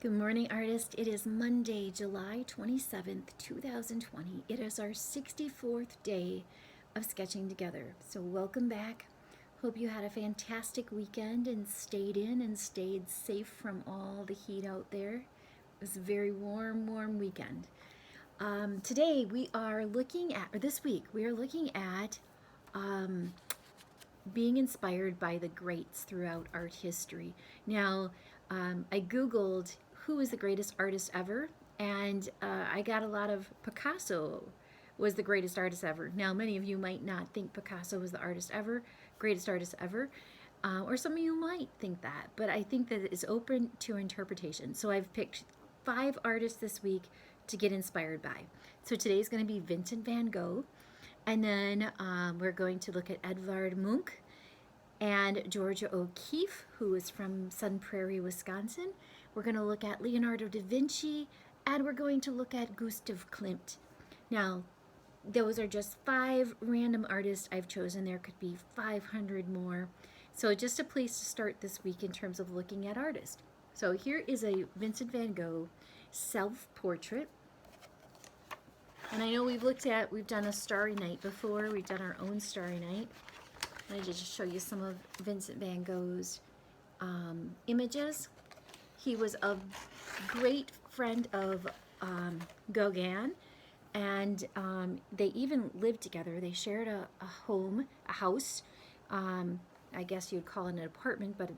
Good morning, artist. It is Monday, July 27th, 2020. It is our 64th day of sketching together. So, welcome back. Hope you had a fantastic weekend and stayed in and stayed safe from all the heat out there. It was a very warm weekend. Today, we are looking at, or this week, we are looking at being inspired by the greats throughout art history. Now, I Googled who is the greatest artist ever, and I got a lot of Picasso was the greatest artist ever. Now, many of you might not think Picasso was the greatest artist ever, or some of you might think that, but I think that it's open to interpretation. So I've picked 5 artists this week to get inspired by. So today's going to be Vincent van Gogh, and then we're going to look at Edvard Munch and Georgia O'Keeffe, who is from Sun Prairie, Wisconsin. We're going to look at Leonardo da Vinci, and we're going to look at Gustav Klimt. Now, those are just 5 random artists I've chosen. There could be 500 more. So just a place to start this week in terms of looking at artists. So here is a Vincent van Gogh self-portrait. And I know we've done a Starry Night before. We've done our own Starry Night. I wanted to just show you some of Vincent van Gogh's images. He was a great friend of Gauguin, and they even lived together. They shared a house. I guess you'd call it an apartment, but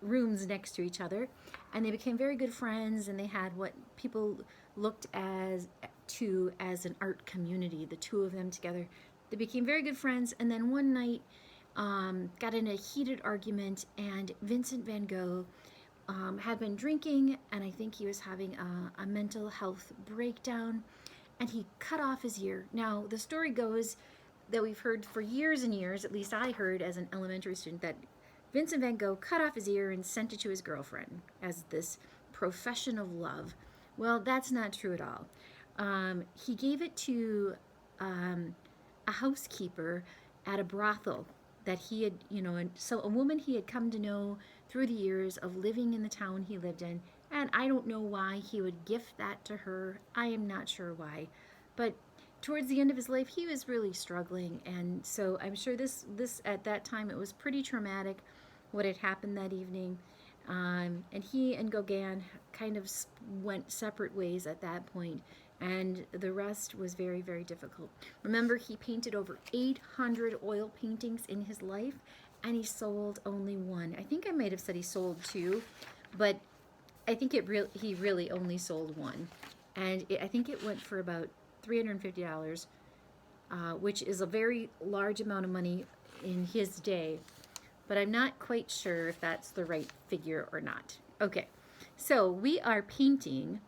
rooms next to each other. And they became very good friends, and they had what people looked as an art community, the two of them together. They became very good friends, and then one night got in a heated argument, and Vincent van Gogh had been drinking, and I think he was having a mental health breakdown, and he cut off his ear. Now, the story goes that we've heard for years and years, at least I heard as an elementary student, that Vincent van Gogh cut off his ear and sent it to his girlfriend as this profession of love. Well, that's not true at all. He gave it to a housekeeper at a brothel that he had, and so a woman he had come to know through the years of living in the town he lived in. And I don't know why he would gift that to her. I am not sure why. But towards the end of his life, he was really struggling. And so I'm sure this at that time, it was pretty traumatic what had happened that evening. And he and Gauguin kind of went separate ways at that point, and the rest was very, very difficult. Remember, he painted over 800 oil paintings in his life, and he sold only one. I think I might have said he sold 2, but I think he really only sold one. And I think it went for about $350, which is a very large amount of money in his day. But I'm not quite sure if that's the right figure or not. Okay, so we are painting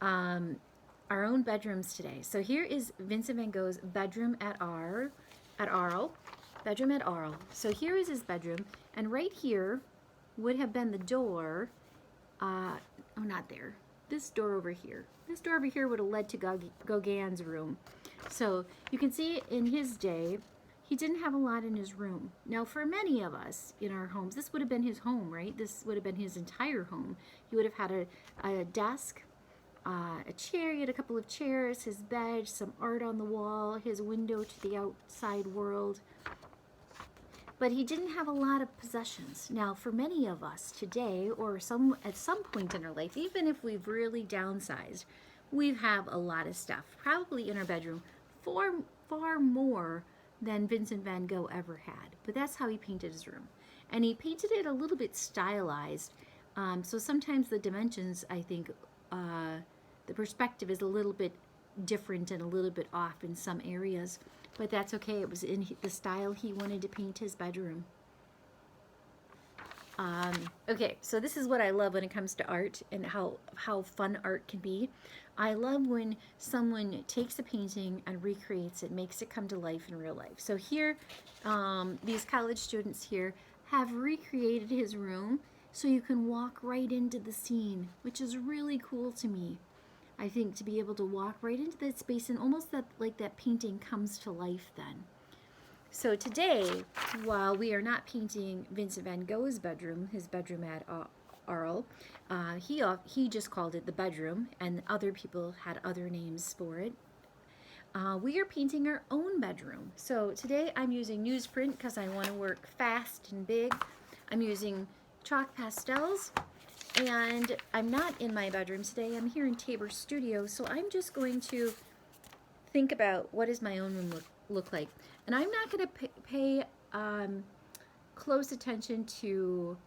our own bedrooms today. So here is Vincent van Gogh's bedroom at Arles. Bedroom at Arles. So here is his bedroom, and right here would have been the door. Not there. This door over here. This door over here would have led to Gauguin's room. So you can see in his day, he didn't have a lot in his room. Now, for many of us in our homes, this would have been his home, right? This would have been his entire home. He would have had a desk, a chair, he had a couple of chairs, his bed, some art on the wall, his window to the outside world. But he didn't have a lot of possessions. Now, for many of us today, or at some point in our life, even if we've really downsized, we have a lot of stuff, probably in our bedroom, far more than Vincent van Gogh ever had. But that's how he painted his room. And he painted it a little bit stylized. So sometimes the dimensions, I think, the perspective is a little bit different and a little bit off in some areas. But that's okay. It was in the style he wanted to paint his bedroom. Okay, so this is what I love when it comes to art and how fun art can be. I love when someone takes a painting and recreates it, makes it come to life in real life. So here, these college students here have recreated his room so you can walk right into the scene, which is really cool to me. I think to be able to walk right into that space and almost like that painting comes to life then. So today, while we are not painting Vincent van Gogh's bedroom, his bedroom at Arl. He just called it the bedroom, and other people had other names for it. We are painting our own bedroom. So today I'm using newsprint because I want to work fast and big. I'm using chalk pastels, and I'm not in my bedroom today. I'm here in Tabor Studio, so I'm just going to think about what does my own room look like. And I'm not going to pay close attention to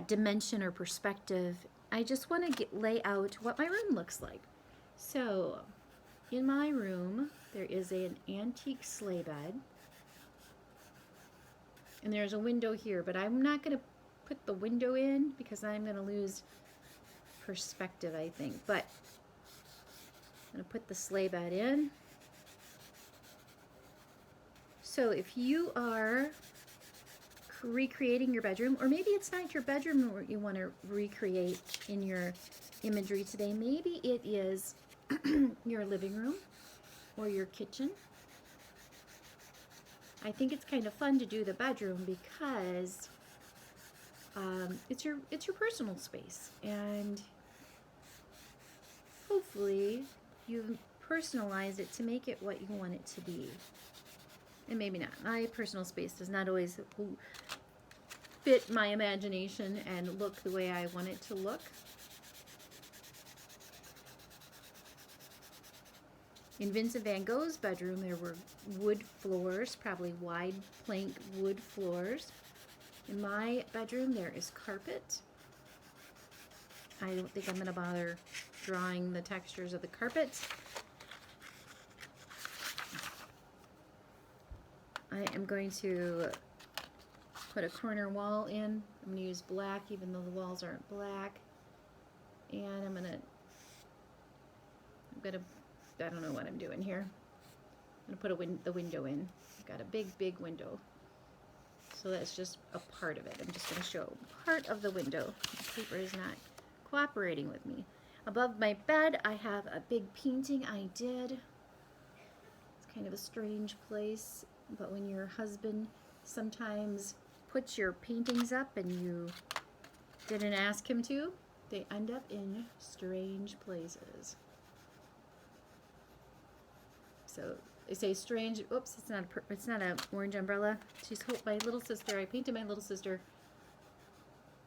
dimension or perspective. I just want to lay out what my room looks like. So in my room, there is an antique sleigh bed. And there's a window here, but I'm not going to put the window in because I'm going to lose perspective, I think. But I'm going to put the sleigh bed in. So if you are recreating your bedroom, or maybe it's not your bedroom you want to recreate in your imagery today, maybe it is your living room or your kitchen. I think it's kind of fun to do the bedroom because it's your personal space, and hopefully you've personalized it to make it what you want it to be. And maybe not. My personal space does not always fit my imagination and look the way I want it to look. In Vincent van Gogh's bedroom, there were wood floors, probably wide plank wood floors. In my bedroom, there is carpet. I don't think I'm going to bother drawing the textures of the carpet. I am going to put a corner wall in. I'm going to use black even though the walls aren't black. And I'm going to, I don't know what I'm doing here. I'm going to put the window in. I've got a big window. So that's just a part of it. I'm just going to show part of the window. The paper is not cooperating with me. Above my bed, I have a big painting I did. It's kind of a strange place, but when your husband sometimes puts your paintings up and you didn't ask him to, they end up in strange places. So they say strange. Oops, it's not an orange umbrella. She's my little sister. I painted my little sister.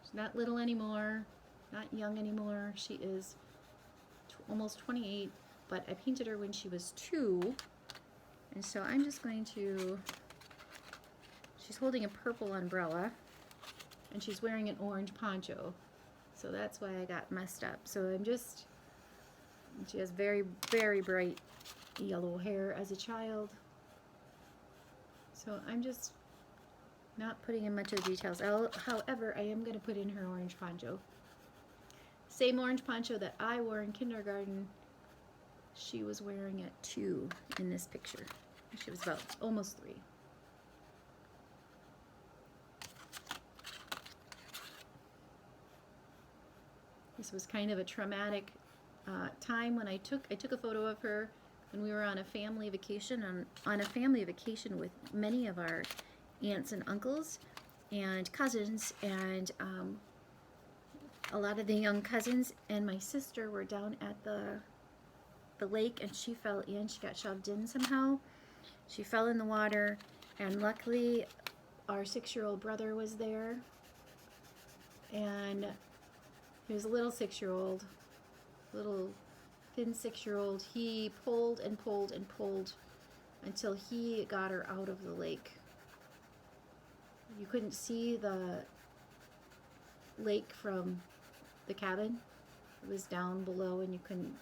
She's not little anymore, not young anymore. She is almost 28, but I painted her when she was 2. And so I'm just going to, she's holding a purple umbrella and she's wearing an orange poncho. So that's why I got messed up. So she has very, very bright yellow hair as a child. So I'm just not putting in much of the details. However, I am going to put in her orange poncho. Same orange poncho that I wore in kindergarten, she was wearing at 2 in this picture. She was about almost 3. This was kind of a traumatic time when I took a photo of her when we were on a family vacation, on a family vacation with many of our aunts and uncles and cousins, and a lot of the young cousins and my sister were down at the lake, and she fell in. She got shoved in somehow. She fell in the water, and luckily our 6-year-old brother was there, and he was a little 6-year-old, little thin 6-year-old. He pulled and pulled and pulled until he got her out of the lake. You couldn't see the lake from the cabin. It was down below and you couldn't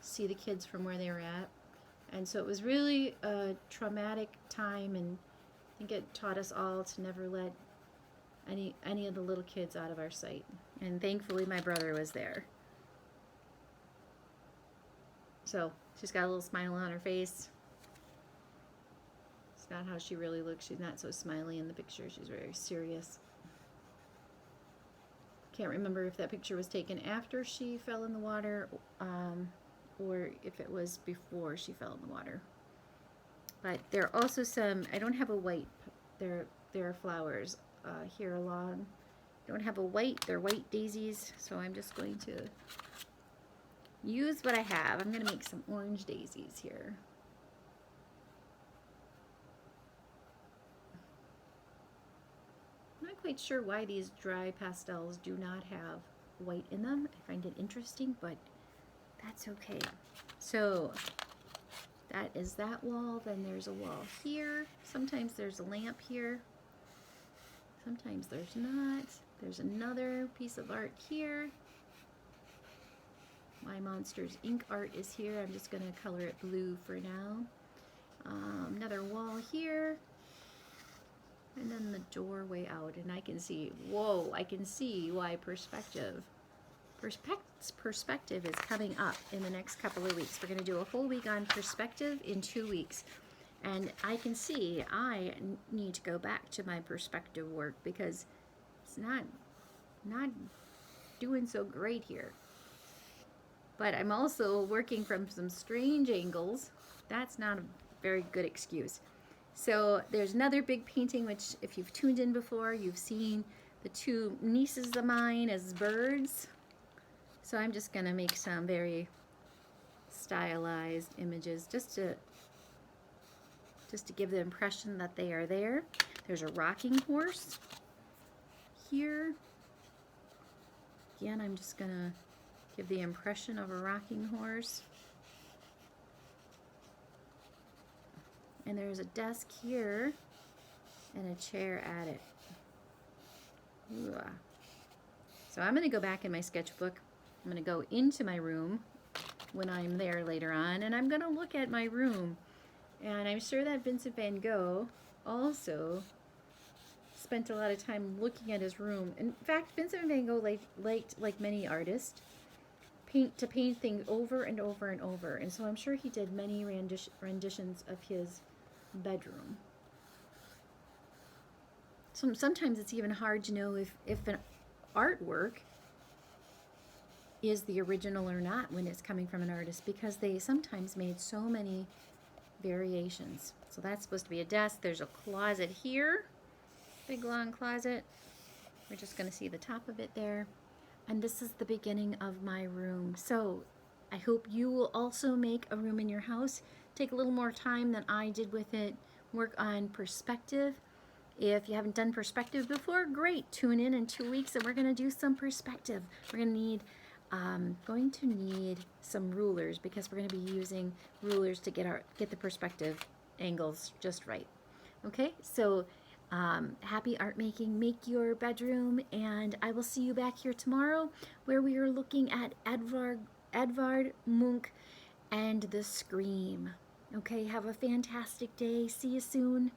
see the kids from where they were at. And so it was really a traumatic time, and I think it taught us all to never let any of the little kids out of our sight. And thankfully my brother was there. So she's got a little smile on her face. It's not how she really looks. She's not so smiley in the picture. She's very serious. Can't remember if that picture was taken after she fell in the water, or if it was before she fell in the water. But there are also some, I don't have a white, there are flowers here along don't have a white. They're white daisies, so I'm just going to use what I have. I'm going to make some orange daisies here. I'm not quite sure why these dry pastels do not have white in them. I find it interesting, but that's okay. So that is that wall. Then there's a wall here. Sometimes there's a lamp here. Sometimes there's not. There's another piece of art here. My Monsters Inc. art is here. I'm just going to color it blue for now. Another wall here. And then the doorway out. And I can see, whoa, I can see why perspective is coming up in the next couple of weeks. We're going to do a whole week on perspective in 2 weeks. And I can see I need to go back to my perspective work because it's not doing so great here. But I'm also working from some strange angles. That's not a very good excuse. So there's another big painting, which if you've tuned in before, you've seen the two nieces of mine as birds. So I'm just gonna make some very stylized images just to give the impression that they are there. There's a rocking horse here. Again, I'm just gonna give the impression of a rocking horse. And there's a desk here and a chair at it. Ooh. So I'm gonna go back in my sketchbook. I'm gonna go into my room when I'm there later on, and I'm gonna look at my room. And I'm sure that Vincent van Gogh also spent a lot of time looking at his room. In fact, Vincent van Gogh liked, like many artists, paint things over and over and over. And so I'm sure he did many renditions of his bedroom. So sometimes it's even hard to know if an artwork is the original or not when it's coming from an artist, because they sometimes made so many variations. So that's supposed to be a desk. There's a closet here, big long closet. We're just going to see the top of it there. And this is the beginning of my room. So I hope you will also make a room in your house. Take a little more time than I did with it. Work on perspective. If you haven't done perspective before, great. Tune in 2 weeks and we're going to do some perspective. We're going to need some rulers because we're going to be using rulers to get the perspective angles just right. Okay, so happy art making. Make your bedroom, and I will see you back here tomorrow where we are looking at Edvard Munch and the Scream. Okay, have a fantastic day. See you soon.